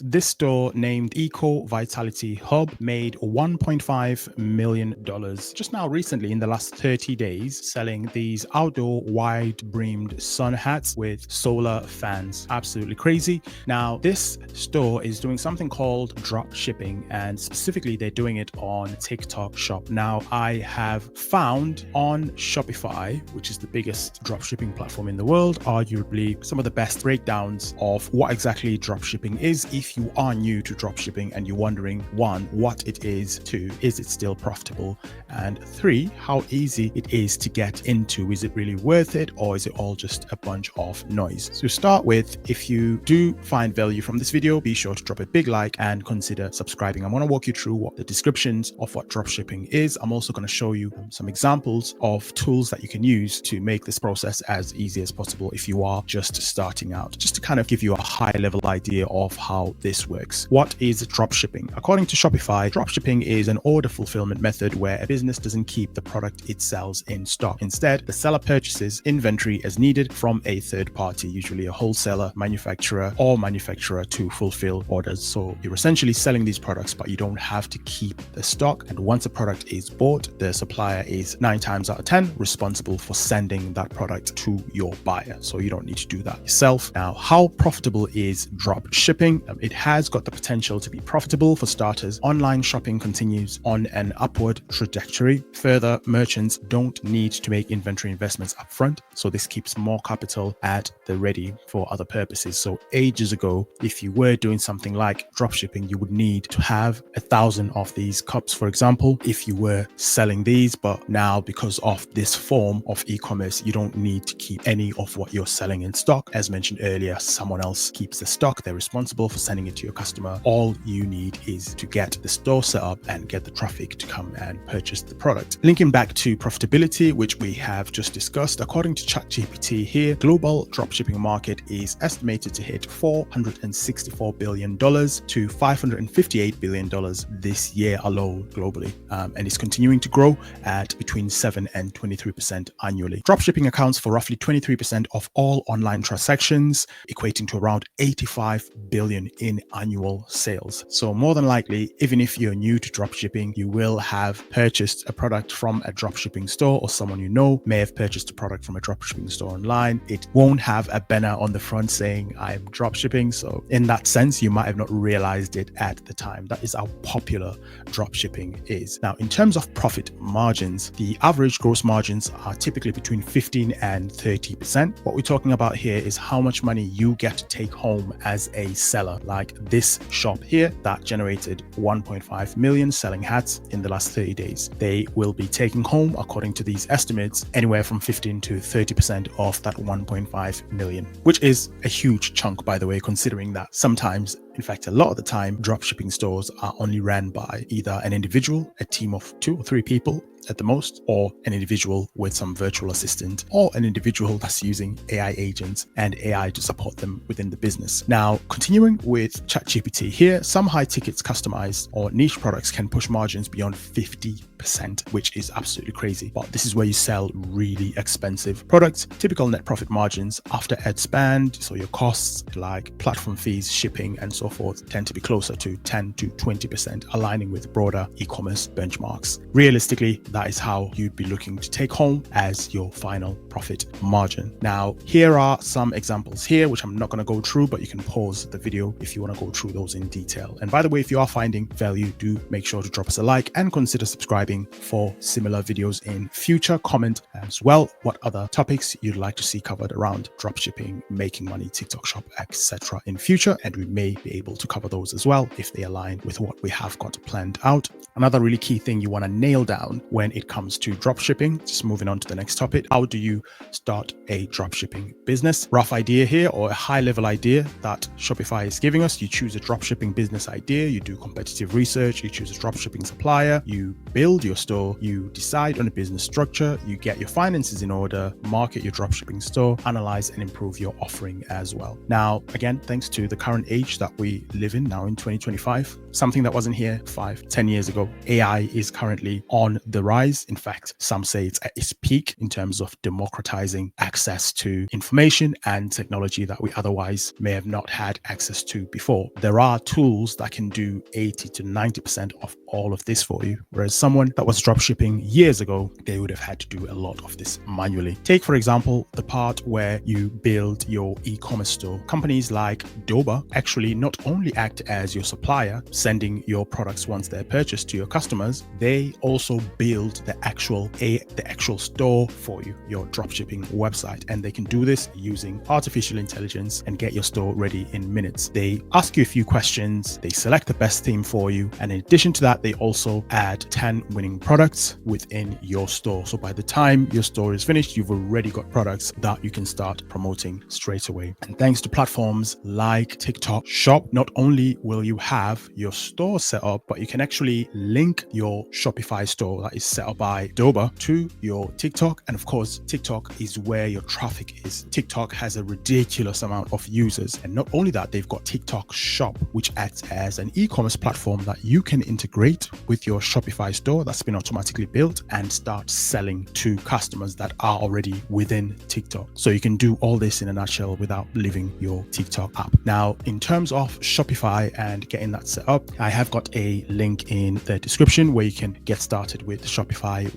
This store, named Eco Vitality Hub, made $1.5 million just now recently in the last 30 days, selling these outdoor wide-brimmed sun hats with solar fans. Absolutely crazy. Now, this store is doing something called drop shipping, and specifically they're doing it on TikTok Shop. Now, I have found on Shopify, which is the biggest drop shipping platform in the world, arguably some of the best breakdowns of what exactly drop shipping is. If you are new to dropshipping and you're wondering, one, what it is, two, is it still profitable, and three, how easy it is to get into. Is it really worth it, or is it all just a bunch of noise? So start with, if you do find value from this video, be sure to drop a big like and consider subscribing. I'm going to walk you through what the descriptions of what dropshipping is. I'm also going to show you some examples of tools that you can use to make this process as easy as possible if you are just starting out, just to kind of give you a high level idea of how this works. What is dropshipping? According to Shopify, dropshipping is an order fulfillment method where a business doesn't keep the product it sells in stock. Instead, the seller purchases inventory as needed from a third party, usually a wholesaler, manufacturer, to fulfill orders. So you're essentially selling these products, but you don't have to keep the stock. And once a product is bought, the supplier is 9 times out of 10 responsible for sending that product to your buyer. So you don't need to do that yourself. Now, how profitable is drop shipping? It has got the potential to be profitable. For starters, online shopping continues on an upward trajectory. Further, merchants don't need to make inventory investments upfront, so this keeps more capital at the ready for other purposes. So ages ago, if you were doing something like dropshipping, you would need to have 1,000 of these cups, for example, if you were selling these. But now, because of this form of e-commerce, you don't need to keep any of what you're selling in stock. As mentioned earlier, someone else keeps the stock. They're responsible for sending it to your customer. All you need is to get the store set up and get the traffic to come and purchase the product. Linking back to profitability, which we have just discussed, according to ChatGPT here, global dropshipping market is estimated to hit $464 billion to $558 billion this year alone globally, and is continuing to grow at between 7 and 23% annually. Dropshipping accounts for roughly 23% of all online transactions, equating to around 85 billion in annual sales. So more than likely, even if you're new to dropshipping, you will have purchased a product from a dropshipping store, or someone you know may have purchased a product from a dropshipping store online. It won't have a banner on the front saying I'm dropshipping. So in that sense, you might have not realized it at the time. That is how popular dropshipping is. Now, in terms of profit margins, the average gross margins are typically between 15 and 30%. What we're talking about here is how much money you get to take home as a seller. Like this shop here that generated 1.5 million selling hats in the last 30 days. They will be taking home, according to these estimates, anywhere from 15 to 30% of that 1.5 million, which is a huge chunk, by the way, considering that sometimes, in fact, a lot of the time, dropshipping stores are only ran by either an individual, a team of 2 or 3 people at the most, or an individual with some virtual assistant, or an individual that's using AI agents and AI to support them within the business. Now, continuing with ChatGPT here, some high tickets, customized or niche products can push margins beyond 50%, which is absolutely crazy. But this is where you sell really expensive products. Typical net profit margins after ad spend, so your costs like platform fees, shipping, and so forth, tend to be closer to 10 to 20%, aligning with broader e-commerce benchmarks. Realistically, that is how you'd be looking to take home as your final profit margin. Now, here are some examples here, which I'm not going to go through, but you can pause the video if you want to go through those in detail. And by the way, if you are finding value, do make sure to drop us a like and consider subscribing for similar videos in future. Comment as well what other topics you'd like to see covered around dropshipping, making money, TikTok shop, etc. in future, and we may be able to cover those as well if they align with what we have got planned out. Another really key thing you want to nail down when it comes to dropshipping, just moving on to the next topic, how do you start a dropshipping business? Rough idea here, or a high level idea that Shopify is giving us. You choose a dropshipping business idea, you do competitive research, you choose a dropshipping supplier, you build your store, you decide on a business structure, you get your finances in order, market your dropshipping store, analyze and improve your offering as well. Now, again, thanks to the current age that we live in now in 2025, something that wasn't here 5-10 years ago, AI is currently on the rise. In fact, some say it's at its peak in terms of democratizing access to information and technology that we otherwise may have not had access to before. There are tools that can do 80 to 90% of all of this for you, whereas someone that was dropshipping years ago, they would have had to do a lot of this manually. Take, for example, the part where you build your e-commerce store. Companies like Doba actually not only act as your supplier, sending your products once they're purchased to your customers, they also build the actual store for you, your dropshipping website. And they can do this using artificial intelligence and get your store ready in minutes. They ask you a few questions, they select the best theme for you, and in addition to that, they also add 10 winning products within your store. So by the time your store is finished, you've already got products that you can start promoting straight away. And thanks to platforms like TikTok Shop, not only will you have your store set up, but you can actually link your Shopify store that is set up by Doba to your TikTok. And of course, TikTok is where your traffic is. TikTok has a ridiculous amount of users. And not only that, they've got TikTok Shop, which acts as an e-commerce platform that you can integrate with your Shopify store that's been automatically built and start selling to customers that are already within TikTok. So you can do all this in a nutshell without leaving your TikTok app. Now, in terms of Shopify and getting that set up, I have got a link in the description where you can get started with Shopify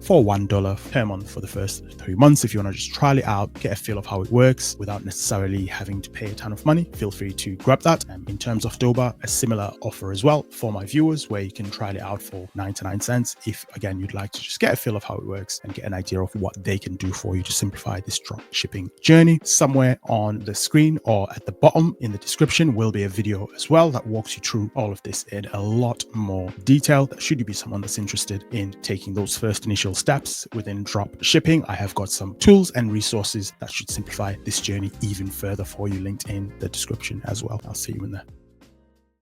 for $1 per month for the first 3 months. If you want to just trial it out, get a feel of how it works without necessarily having to pay a ton of money, feel free to grab that. In terms of Doba, a similar offer as well for my viewers where you can trial it out for 99 cents if, again, you'd like to just get a feel of how it works and get an idea of what they can do for you to simplify this drop shipping journey. Somewhere on the screen or at the bottom in the description will be a video as well that walks you through all of this in a lot more detail. Should you be someone that's interested in taking those first initial steps within drop shipping, I have got some tools and resources that should simplify this journey even further for you linked in the description as well. I'll see you in there.